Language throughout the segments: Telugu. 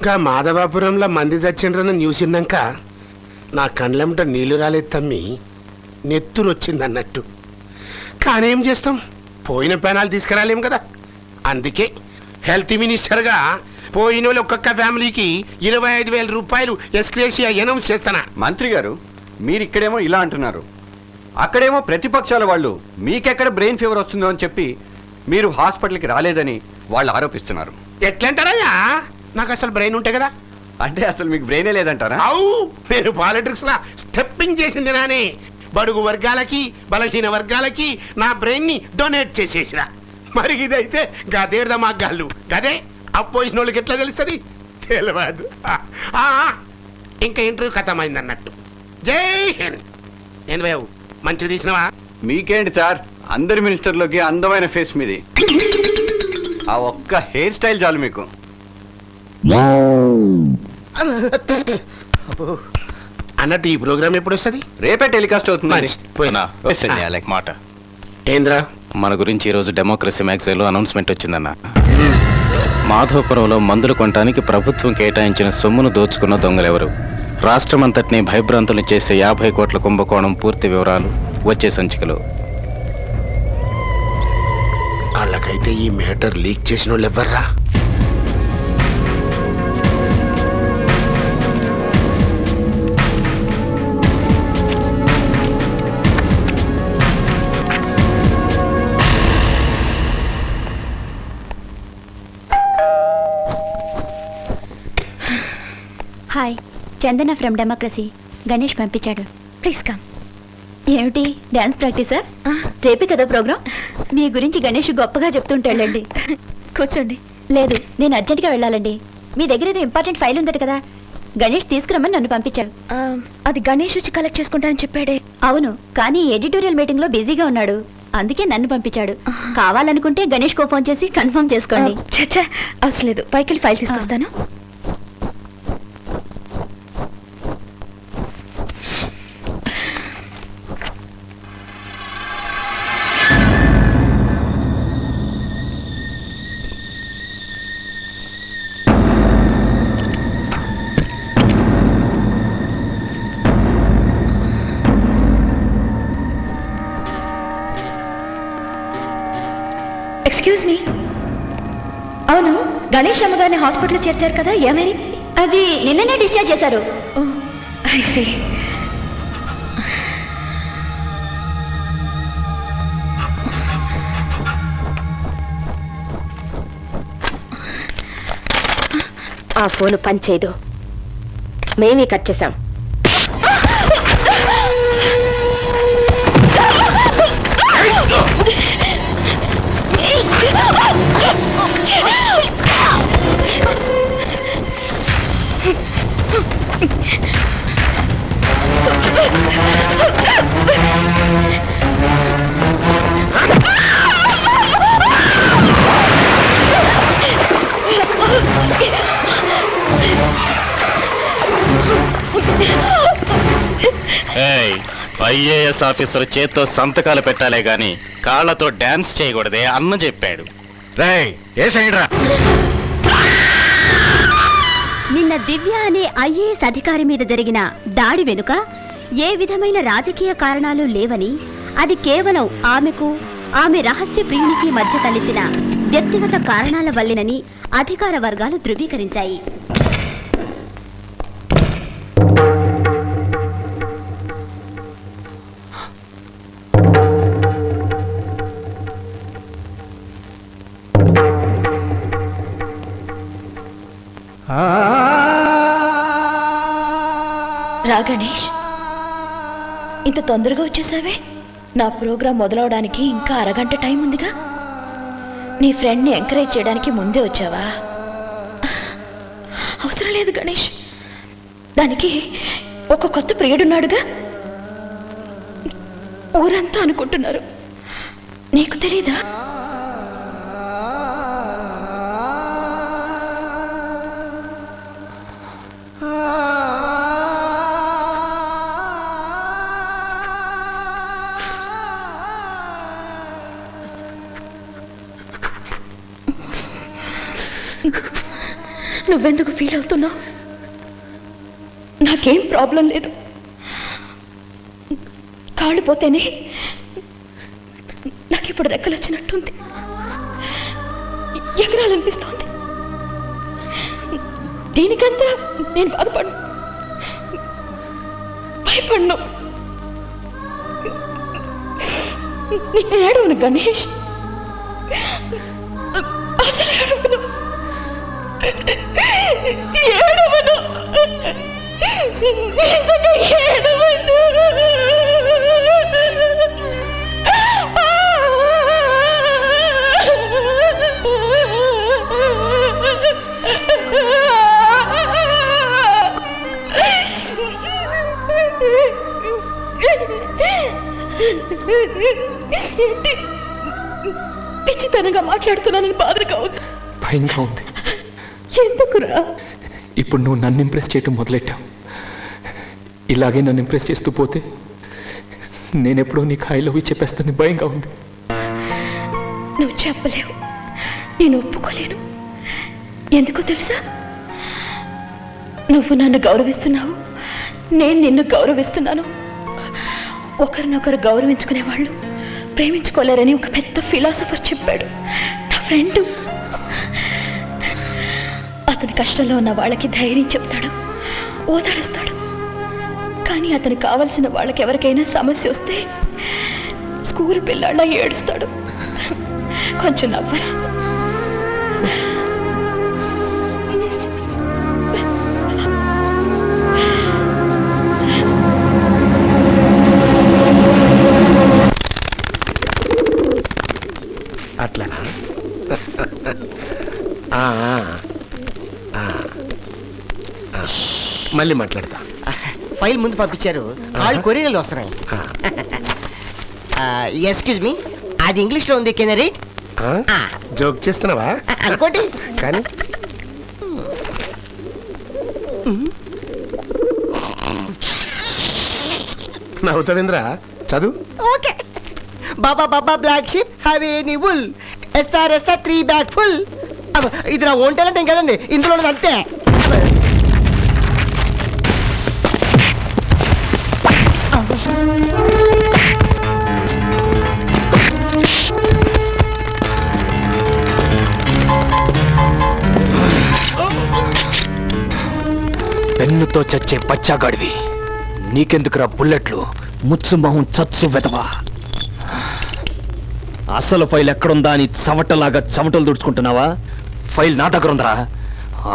గా మాధవాపురంలో మంది చచ్చిండ్రని న్యూస్ విన్నాక నా కండ్లెంట నీళ్లు రాలేదు తమ్మి, నెత్తురు వచ్చింది అన్నట్టు. కానీ ఏం చేస్తాం, పోయిన పెనాలు తీసుకురాలేం కదా. అందుకే హెల్త్ మినిస్టర్గా పోయిన వాళ్ళు ఒక్కొక్క ఫ్యామిలీకి 25,000 రూపాయలు ఎస్క్రేషియా అనౌన్స్ చేస్తానా. మంత్రి గారు, మీరు ఇక్కడేమో ఇలా అంటున్నారు, అక్కడేమో ప్రతిపక్షాల వాళ్ళు మీకెక్కడ బ్రెయిన్ ఫీవర్ వస్తుందో అని చెప్పి మీరు హాస్పిటల్కి రాలేదని వాళ్ళు ఆరోపిస్తున్నారు. ఎట్లంటారయ్యా, నాకు అసలు బ్రెయిన్ ఉంటే కదా. అంటే అసలు మీకు బ్రెయినే లేదంటారా? అవు, నేను పాలిటిక్స్ లా స్టెప్పింగ్ చేసింది నానే. బడుగు వర్గాలకి బలహీన వర్గాలకి నా బ్రెయిన్ ని డొనేట్ చేసేసిరా. మరి ఇదైతే గదేర్ద మాగాళ్ళు గదే అపోజిషన్ వాళ్ళకి ఎట్లా తెలుస్తుంది? తెలియదు. ఇంకా ఇంటర్వ్యూ ఖతమైంది అన్నట్టు. జై హింద్. నేను వేవు మంచిగా తీసినవా? మీకేంటి సార్, అందరి మినిస్టర్లోకి అందమైన ఫేస్ మీది. ఆ ఒక్క హెయిర్ స్టైల్ చాలు మీకు. అన్నట్టు ఈ ప్రోగ్రామ్ ఎప్పుడు వస్తుంది? రేపే టెలికాస్ట్ అవుతుంది. మాట ఏంద్రా? మన గురించి ఈరోజు డెమోక్రసీ మ్యాగజైన్లో అనౌన్స్మెంట్ వచ్చిందన్న. మాధవపురంలో మందులు కొనడానికి ప్రభుత్వం కేటాయించిన సొమ్మును దోచుకున్న దొంగలెవరు, రాష్ట్రమంతటినీ భయభ్రాంతులు చేసే 50 కోట్ల కుంభకోణం పూర్తి వివరాలు వచ్చే సంచికలో. వాళ్ళకైతే ఈ మ్యాటర్ లీక్ చేసిన వాళ్ళు ఎవర్రా? Hi, Chandana from democracy. Ganesh పంపించాడు. Please come. ఏమిటి, డ్యాన్స్ ప్రాక్టీసా? రేపే కదా ప్రోగ్రామ్. మీ గురించి గణేష్ గొప్పగా చెప్తుంటాడండి. కూర్చోండి. లేదు, నేను అర్జెంట్గా వెళ్ళాలండి. మీ దగ్గర ఏదో ఇంపార్టెంట్ ఫైల్ ఉందట కదా, గణేష్ తీసుకురమ్మని నన్ను పంపించాడు. అది గణేష్ వచ్చి కలెక్ట్ చేసుకుంటానని చెప్పాడే. అవును, కానీ ఎడిటోరియల్ మీటింగ్లో బిజీగా ఉన్నాడు, అందుకే నన్ను పంపించాడు. కావాలనుకుంటే గణేష్ కో ఫోన్ చేసి కన్ఫర్మ్ చేసుకోండి. చచ్చా, అవసరం లేదు, పైకి వెళ్ళి ఫైల్ తీసుకొస్తాను. Excuse me. అవును, గణేష్ అమ్మగారిని హాస్పిటల్లో చేర్చారు కదా, ఏమైంది? అది నిన్ననే డిశ్చార్జ్ చేశారు. I see. ఆ ఫోన్ పనిచేయదు, మేమే కట్ చేశాం. ఐఏఎస్ ఆఫీసర్ చేత్తో సంతకాలు పెట్టాలే గాని కాళ్లతో డాన్స్ చేయకూడదే అన్న చెప్పాడు. నిన్న దివ్య అనే ఐఏఎస్ అధికారి మీద జరిగిన దాడి వెనుక ఏ విధమైన రాజకీయ కారణాలు లేవని, అది కేవలం ఆమెకు ఆమె రహస్య ప్రియునికి మధ్య తలెత్తిన వ్యక్తిగత కారణాల వల్లేనని అధికార వర్గాలు ధృవీకరించాయి. రా గణేష్, ఇంత తొందరగా వచ్చేసావే? నా ప్రోగ్రాం మొదలవడానికి ఇంకా అరగంట టైం ఉందిగా. నీ ఫ్రెండ్ని ఎంకరేజ్ చేయడానికి ముందే వచ్చావా? అవసరం లేదు గణేష్, దానికి ఒక కొత్త ప్రియుడున్నాడుగా. ఊరంతా అనుకుంటున్నారు, నీకు తెలీదా? నువ్వెందుకు ఫీల్ అవుతున్నావు? నాకేం ప్రాబ్లం లేదు. కాళ్ళు పోతేనే నాకు ఇప్పుడు రెక్కలు వచ్చినట్టుంది, ఎగరాలనిపిస్తోంది. దీనికంతా నేను బాధపడను, భయపడను. నేను ఏడవను గణేష్, అసలు ఏడవను, ఏడవను, నిజంగా ఏడవను. పిచ్చితనంగా మాట్లాడుతున్నానని బాధగా ఉంది, భయంగా ఉంది. ఎందుకురా? ఇప్పుడు నువ్వు నన్ను ఇంప్రెస్ చేయటం మొదలెట్టావు. ఇలాగే నన్ను ఇంప్రెస్ చేస్తూ పోతే నేనెప్పుడో నీకు ఐ లవ్ యూ చెప్పేస్తాను, భయంగా ఉంది. నువ్వు చెప్పలేవు, నేను ఒప్పుకోలేను. ఎందుకో తెలుసా? నువ్వు నన్ను గౌరవిస్తున్నావు, నేను నిన్ను గౌరవిస్తున్నాను. ఒకరినొకరు గౌరవించుకునే వాళ్ళు ప్రేమించుకోలేరని ఒక పెద్ద ఫిలాసఫర్ చెప్పాడు, నా ఫ్రెండ్. అతని కష్టంలో ఉన్న వాళ్ళకి ధైర్యం చెప్తాడు, ఓదారుస్తాడు. కానీ అతనికి కావలసిన వాళ్ళకి ఎవరికైనా సమస్య వస్తే స్కూల్ పిల్లాళ్ళ ఏడుస్తాడు. కొంచెం నవ్వరా? అట్లనా? మళ్ళీ మాట్లాడతా. ఫైల్ ముందు పంపించారు, కాళ్ళు కొరియర్లు వస్తున్నాయి. ఎక్స్క్యూజ్ మీ, అది ఇంగ్లీష్ లో ఉంది, కెన్ రీడ్? జోక్ చేస్తున్నావా? అనుకోండి. కానీ నవ్వుతావేంద్రా? చదువు. Okay. Baa baa black sheep have any wool, yes sir yes sir 3 bag full. ఇది నా ఓన్ టాలెంట్ ఏం కదండి, ఇందులో ఉన్నది అంతే. పెన్నుతో చచ్చే పచ్చాగాడివి, నీకెందుకురా బుల్లెట్లు? ముచ్చు మొహం చచ్చు వెదవా. అసలు ఫైల్ ఎక్కడుందా అని చవటలాగా చెమటలు దుడుచుకుంటున్నావా? ఫైల్ నా దగ్గర ఉందరా.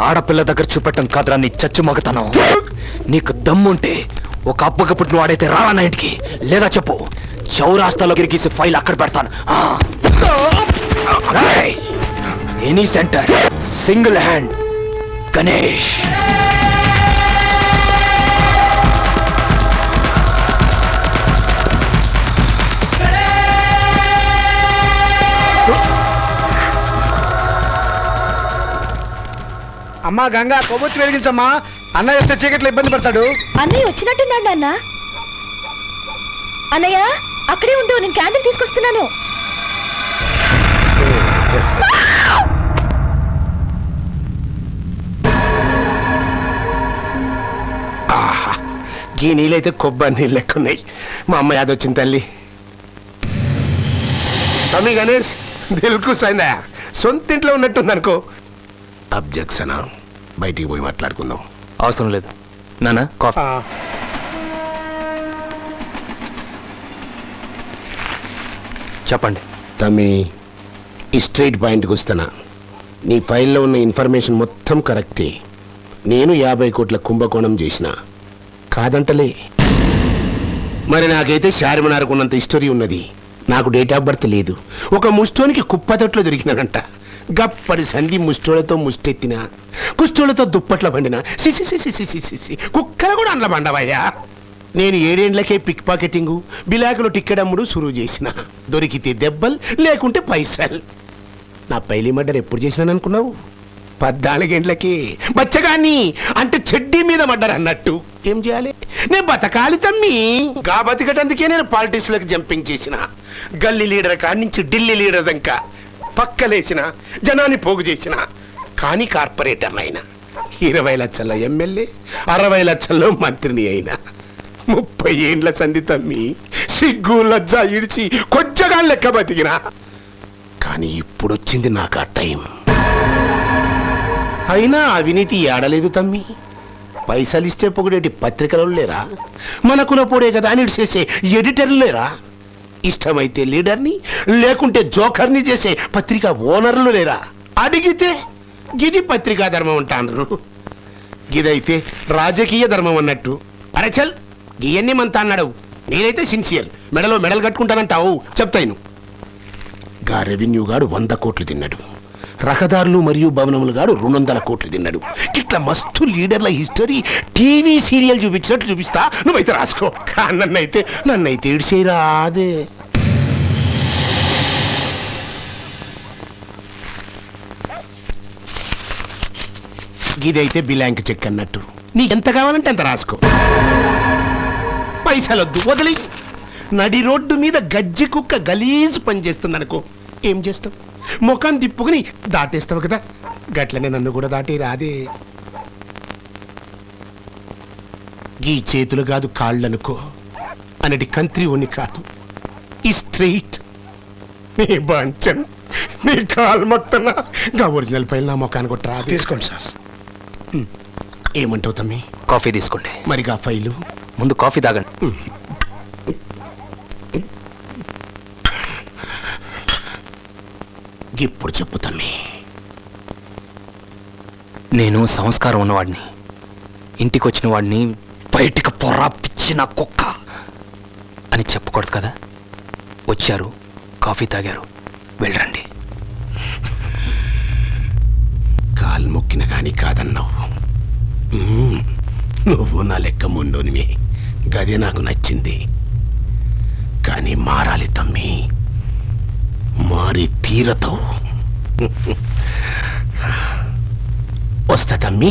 ఆడపిల్ల దగ్గర చూపెట్టం కాదురా నీ చచ్చు మగతనం. నీకు దమ్ముంటే ఒక అబ్బగప్పుడు నువ్వు ఆడైతే రావా నా ఇంటికి, లేదా చెప్పు, చౌరాస్తాలో గిరిగీసి ఫైల్ అక్కడ పెడతాను. Any centre, single hand, Ganesh. అమ్మా గంగా, కొవ్వొత్తి వెలిగించమ్మా. అన్నయ్య వస్తే చీకట్లో ఇబ్బంది పడతాడు. అన్నయ్య వచ్చినట్టున్నాడు నాన్న. అన్నయ్య అక్కడే ఉండు, నేను క్యాండిల్ తీసుకొస్తున్నాను. ఈ నీళ్ళైతే కొబ్బరి నీళ్ళు లెక్కున్నాయి. మా అమ్మ యాదొచ్చిన తల్లి. తమ్మి గణేష్, దిల్కు సైందా సొంత ఇంట్లో ఉన్నట్టుంది అనుకో. అబ్జెక్షనా? బయటికి పోయి మాట్లాడుకుందాం. అవసరం లేదు నాన్న, కాఫీ. చెప్పండి. తమ్మి, ఈ స్ట్రైట్ పాయింట్కి వస్తున్నా. నీ ఫైల్లో ఉన్న ఇన్ఫర్మేషన్ మొత్తం కరెక్టే. నేను 50 కోట్ల కుంభకోణం చేసిన, కాదంటలే. మరి నాకైతే చార్మినార్కు ఉన్నంత హిస్టరీ ఉన్నది. నాకు డేట్ ఆఫ్ బర్త్ లేదు. ఒక ముష్టోనికి కుప్పతొట్లో దొరికినానంట. గప్పటి సంధి ముష్టోళ్లతో ముష్టెత్తిన, కుష్టోళ్లతో దుప్పట్ల పండిన, కుక్కలు కూడా అండ్ల పండవయ్యా. నేను 7 ఏండ్లకే పిక్ పాకెటింగు, బిలాకులు టిక్కెడమ్ముడు సురువు చేసిన. దొరికితే దెబ్బలు, లేకుంటే పైసలు. నా పైలి మర్డర్ ఎప్పుడు చేసినాను అనుకున్నావు? 14 ఏండ్లకి. బచ్చగాన్ని అంటే చెడ్డీ మీద మర్డర్ అన్నట్టు. ఏం చేయాలి? నేను బతకాలి తమ్మి. గా బతికటందుకే నేను పాలిటిక్స్ లోకి జంపింగ్ చేసిన. గల్లీ లీడర్ కాడి నుంచి ఢిల్లీ లీడర్ దాకా పక్కలేసిన, జనాన్ని పోగు చేసిన. కానీ కార్పొరేటర్ అయినా 20 లక్షల ఎమ్మెల్యే 60 లక్షల్లో మంత్రిని అయినా 30 ఏండ్ల సంధి తమ్మి సిగ్గు లజ్జ ఇడిచి కొంచెగా లెక్క బతికినా. కానీ ఇప్పుడొచ్చింది నాకు ఆ టైం. అయినా అవినీతి ఏడలేదు తమ్మి. పైసలు ఇస్తే పొగిడేటి పత్రికలు లేరా, మన కులపోడే కదా అని చేసే ఎడిటర్లు లేరా, ఇష్టమైతే లీడర్ని లేకుంటే జోకర్ని చేసే పత్రిక ఓనర్లు లేరా? అడిగితే గిది పత్రికా ధర్మం అంటారు, గిదైతే రాజకీయ ధర్మం అన్నట్టు. అరే చల్ గియన్ని మంతా అన్నాడు. నేనైతే సిన్సియర్, మెడలో మెడలు కట్టుకుంటానంటావు. చెప్తాను, గా రెవెన్యూ గాడు 100 కోట్లు తిన్నాడు, రహదారులు మరియు భవనములు గాడు 200 కోట్లు తిన్నాడు. ఇట్లా మస్తు లీడర్ల హిస్టరీ టీవీ సీరియల్ చూపించినట్టు చూపిస్తా, నువ్వైతే రాసుకో. నన్నైతే ఇడిసేరా అదే. ఇదైతే బిలాంక్ చెక్ అన్నట్టు, నీకెంత కావాలంటే అంత రాసుకో. పైసలొద్దు, వదిలి. నడి రోడ్డు మీద గజ్జి కుక్క గలీజు పని చేస్తుందనుకో, ఏం చేస్తావు? ముఖం తిప్పుకుని దాటేస్తావు కదా, గట్లనే నన్ను కూడా దాటి రాదే. ఈ చేతులు కాదు కాళ్ళనుకో అనేది కంత్రి ఉని కాదు, ఈ స్ట్రైట్ నీ బాంచన్ నీ కాలు మొత్తన గా ఒరిజినల్ పైన నా ముఖాన్ని కొట్టరా. తీసుకోండి సార్. ఏమంటావు తమ్మి? కాఫీ తీసుకోండి. మరిగా ఫైలు ముందు కాఫీ తాగండి. ఇప్పుడు చెప్పు తమ్మి. నేను సంస్కారం ఉన్నవాడిని, ఇంటికి వచ్చిన వాడిని బయటికి పొర్రాపిచ్చిన కుక్క అని చెప్పకూడదు కదా. వచ్చారు, కాఫీ తాగారు, వెళ్ళండి. కాలు మొక్కిన గాని కాదన్నావు. నువ్వు నా లెక్క ముండోనివే, గదే నాకు నచ్చింది. కానీ మారాలి తమ్మి, మారి తీరతావు. వస్తా తమ్మి.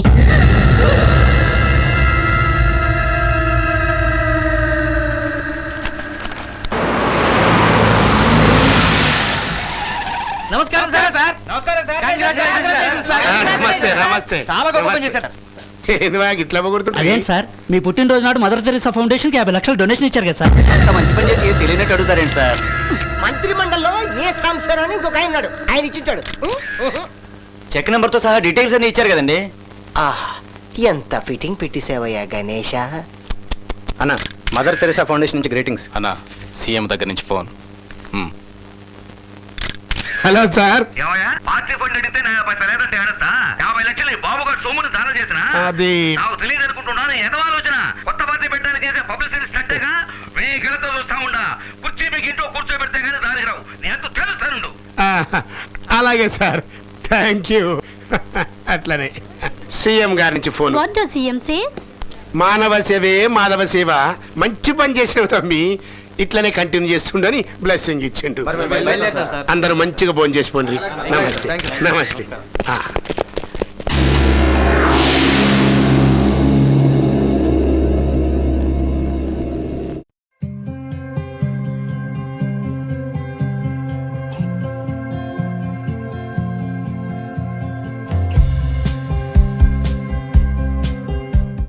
నమస్కారం సార్. నమస్తే నమస్తే. చాలా గొప్ప పని చేశారు. ఇట్లా పొగుడుతుంటా? అదేంటి సార్, మీ పుట్టినరోజు నాడు మదర్ తెరీసా ఫౌండేషన్ కి 50 లక్షలు డొనేషన్ ఇచ్చారు కదా సార్. అంత మంచి పని చేసి తెలియనట్టు అడుగుతారేంటి సార్? మంత్రి మండలిలో ఏ సాంసర్ అని ఇంకొక ఆయన ఉన్నాడు, ఆయన ఇచ్చింటాడు. చెక్ నెంబర్తో సహా డీటెయిల్స్ అన్ని ఇచ్చారు కదండి. ఆహా, ఎంత ఫిట్టింగ్ పెట్టేసావయ్యా గణేష. అన్న, మదర్ తెరీసా ఫౌండేషన్ నుంచి గ్రీటింగ్స్. అన్నా సీఎం దగ్గర నుంచి phone. Hello sir. Party fund అడిగితే నా 10 లేదంటే ఏడతా 50 లక్షలు ఈ బాబు గారు సొమ్మును దానం చేసిన అది నాకు తెలియదు అనుకుంటున్నాను. ఏదో ఆలోచన కొత్త పార్టీ పెట్టడానికి పబ్లిసిటీ స్టంటేగా మీ గెలతో చూస్తా ఉండా. కుర్చీ మీకు ఇంట్లో కూర్చోబెడితే కానీ దానికి రావు. నేను ఎంతో తెలుస్తానుండు. అలాగే సార్, థ్యాంక్ యూ. అట్లనే సీఎం గారి నుంచి phone. What the CM says? మానవ సేవే మాధవ సేవ. మంచి పని చేసిన తమ్మి, ఇట్లనే కంటిన్యూ చేస్తుండని బ్లెస్సింగ్ ఇచ్చిండు. అందరూ మంచిగా భోజనం చేసుకోండి. నమస్తే నమస్తే.